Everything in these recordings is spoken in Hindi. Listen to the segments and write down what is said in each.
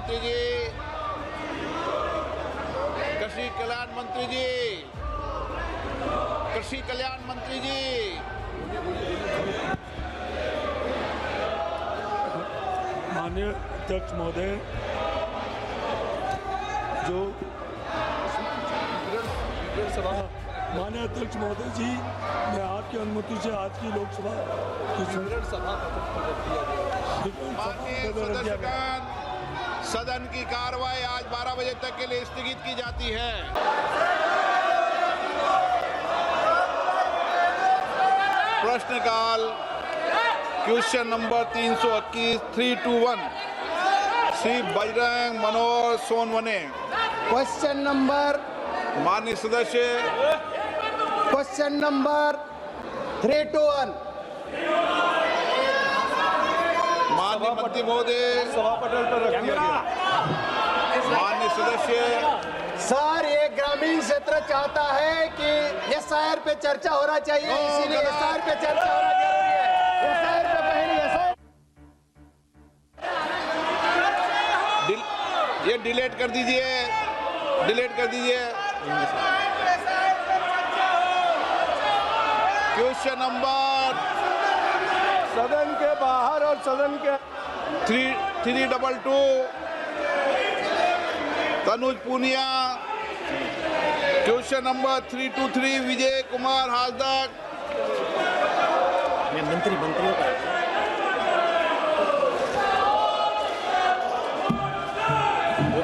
मंत्री जी, कृषि कल्याण मंत्री जी, कृषि कल्याण मंत्री जी। माननीय अध्यक्ष महोदय, जो माननीय अध्यक्ष महोदय जी, मैं आपकी अनुमति से आज की लोकसभा की माननीय सदस्यगण, सदन की कार्रवाई आज 12 बजे तक के लिए स्थगित की जाती है। प्रश्नकाल क्वेश्चन नंबर 321 321 श्री बजरंग मनोहर सोनवने। क्वेश्चन नंबर माननीय सदस्य क्वेश्चन नंबर 321। माननीय मंत्री महोदय, माननीय सदस्य। सर, ये ग्रामीण क्षेत्र चाहता है कि एसआईआर पे चर्चा होना चाहिए, इसीलिए एसआईआर पे चर्चा होना जरूरी है। एसआईआर पे पहले ये डिलीट कर दीजिए, डिलीट कर दीजिए। क्वेश्चन नंबर सदन के बाहर और सदन के 322 तनुज पूनिया। Question number 323 Vijay Kumar Hajda. मंत्रियों का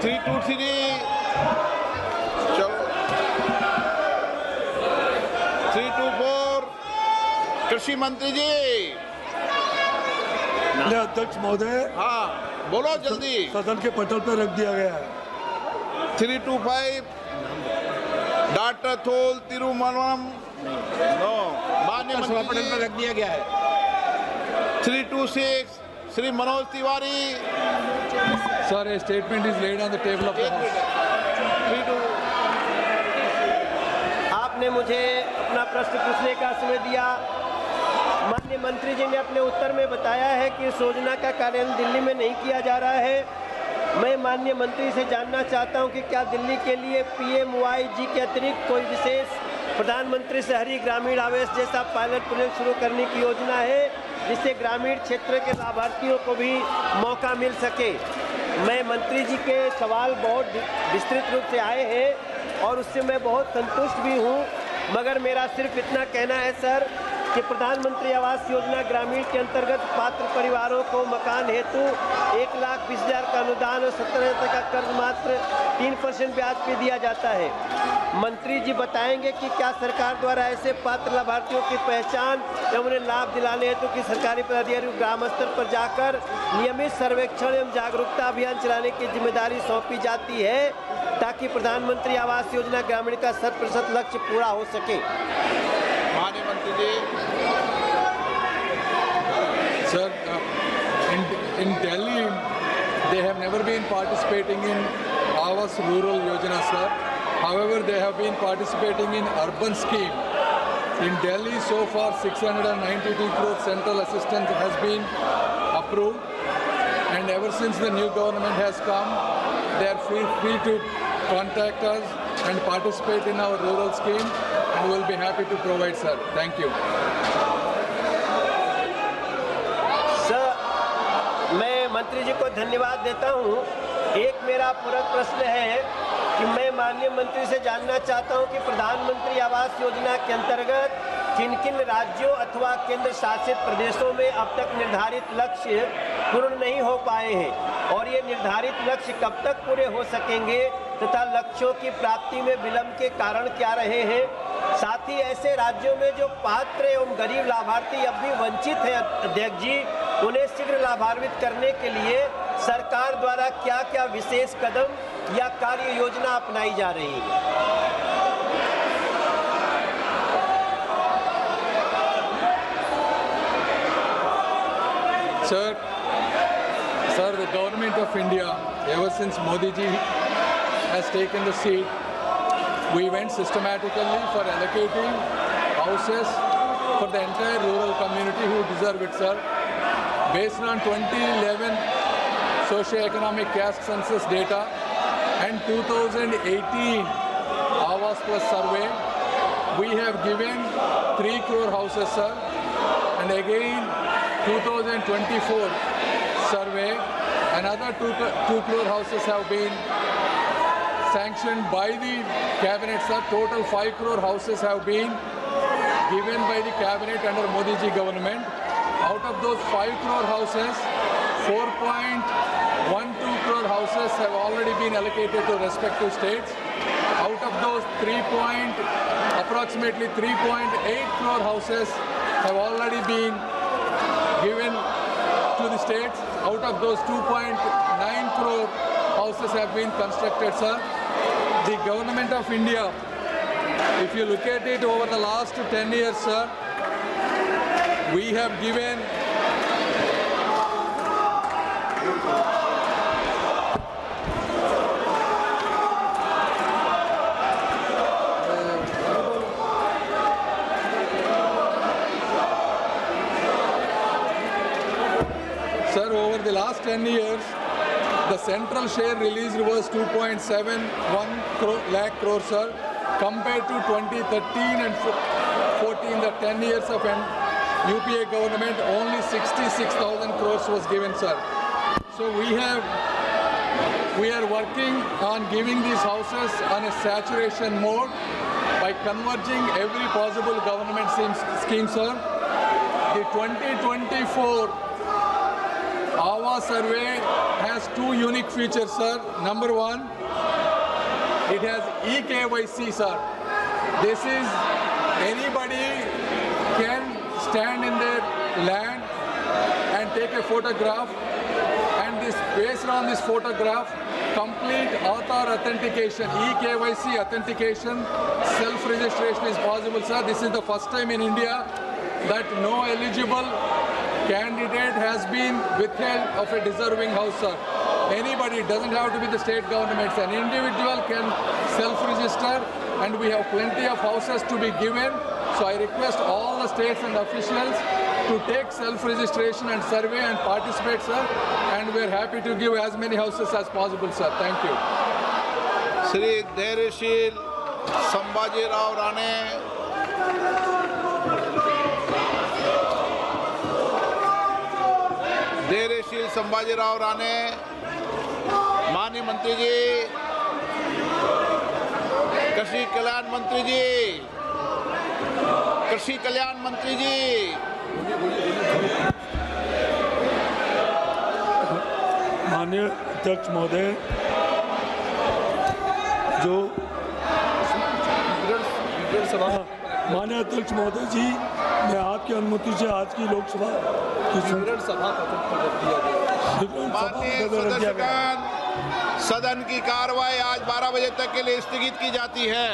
323 324 कृषि मंत्री जी। माननीय अध्यक्ष महोदय, हाँ बोलो जल्दी। सदन के पटल पर रख दिया गया है। 325 डॉक्टर थोल तिरुमलम। नो, माननीय मंत्री पटल पर रख दिया गया है। 326 Shri Manoj Tiwari. Sir, a statement is laid on the table of the House. आपने मुझे अपना प्रश्न पूछने का समय दिया। माननीय मंत्री जी ने अपने उत्तर में बताया है कि इस योजना का कार्यान्वयन दिल्ली में नहीं किया जा रहा है। मैं माननीय मंत्री से जानना चाहता हूं कि क्या दिल्ली के लिए PMYG के अतिरिक्त कोई विशेष प्रधानमंत्री शहरी ग्रामीण आवास जैसा पायलट प्रोजेक्ट शुरू करने की योजना है, जिससे ग्रामीण क्षेत्र के लाभार्थियों को भी मौका मिल सके। मैं मंत्री जी के सवाल बहुत विस्तृत रूप से आए हैं और उससे मैं बहुत संतुष्ट भी हूं, मगर मेरा सिर्फ इतना कहना है सर कि प्रधानमंत्री आवास योजना ग्रामीण के अंतर्गत पात्र परिवारों को मकान हेतु 1,20,000 का अनुदान और 17,000 का कर्ज मात्र 3% ब्याज पे दिया जाता है। मंत्री जी बताएंगे कि क्या सरकार द्वारा ऐसे पात्र लाभार्थियों की पहचान एवं उन्हें लाभ दिलाने हेतु कि सरकारी पदाधिकारी ग्राम स्तर पर जाकर नियमित सर्वेक्षण एवं जागरूकता अभियान चलाने की जिम्मेदारी सौंपी जाती है, ताकि प्रधानमंत्री आवास योजना ग्रामीण का 100% लक्ष्य पूरा हो सके। माननीय मंत्री जी। Sir, in Delhi, they have never been participating in Awas Rural Yojana, sir. However, they have been participating in urban scheme. In Delhi, so far 692 crore central assistance has been approved, and ever since the new government has come, they are free to contact us and participate in our rural scheme, and we will be happy to provide, sir. Thank you. Sir, मैं मंत्री जी को धन्यवाद देता हूं। एक मेरा पूरक प्रश्न है कि मैं माननीय मंत्री से जानना चाहता हूं कि प्रधानमंत्री आवास योजना के अंतर्गत किन किन राज्यों अथवा केंद्र शासित प्रदेशों में अब तक निर्धारित लक्ष्य पूर्ण नहीं हो पाए हैं, और ये निर्धारित लक्ष्य कब तक पूरे हो सकेंगे तथा लक्ष्यों की प्राप्ति में विलंब के कारण क्या रहे हैं। साथ ही ऐसे राज्यों में जो पात्र एवं गरीब लाभार्थी अब भी वंचित हैं अध्यक्ष जी, उन्हें शीघ्र लाभान्वित करने के लिए सरकार द्वारा क्या क्या विशेष कदम या कार्य योजना अपनाई जा रही है। Sir, the government of India, ever since Modi ji has taken the seat, we went systematically for allocating houses for the entire rural community who deserve it, sir. Based on 2011 socio-economic caste census data and 2018 Awas Plus survey. We have given 3 crore houses, sir, and again 2024 survey, another 2 crore houses have been sanctioned by the cabinet, sir. Total 5 crore houses have been given by the cabinet under Modi ji government. Out of those 5 crore houses, 4.12 crore houses have already been allocated to respective states. Out of those approximately 3.8 crore houses have already been given to the states. Out of those 2.9 crore houses have been constructed, sir. The government of India, if you look at it over the last 10 years, sir, we have given Sir, over the last 10 years, the central share released was 2.71 lakh crore, sir, compared to 2013 and 14, the 10 years of UPA government, only 66,000 crores was given, sir. So we are working on giving these houses on a saturation mode by converging every possible government scheme, sir. The 2024 Awas survey has 2 unique features, sir. Number 1, it has eKYC, sir. This is anybody can stand in their land and take a photograph, and this based on this photograph, complete Aadhaar authentication, eKYC authentication, self-registration is possible, sir. This is the first time in India that no eligible candidate has been withheld of a deserving house, sir. Anybody, it doesn't have to be the state governments. An individual can self-register, and we have plenty of houses to be given. So I request all the states and officials to take self-registration and survey and participate, sir. And we are happy to give as many houses as possible, sir. Thank you. Shri धैर्यशील संभाजीराव राणे, धैर्यशील संभाजीराव राणे, माननीय मंत्री जी, कृषि कल्याण मंत्री जी, कृषि कल्याण मंत्री जी, माननीय अध्यक्ष महोदय, जो माननीय अध्यक्ष महोदय जी, मैं आपकी अनुमति से आज की लोकसभा की माननीय सदस्यगण, सदन की कार्रवाई आज 12 बजे तक के लिए स्थगित की जाती है।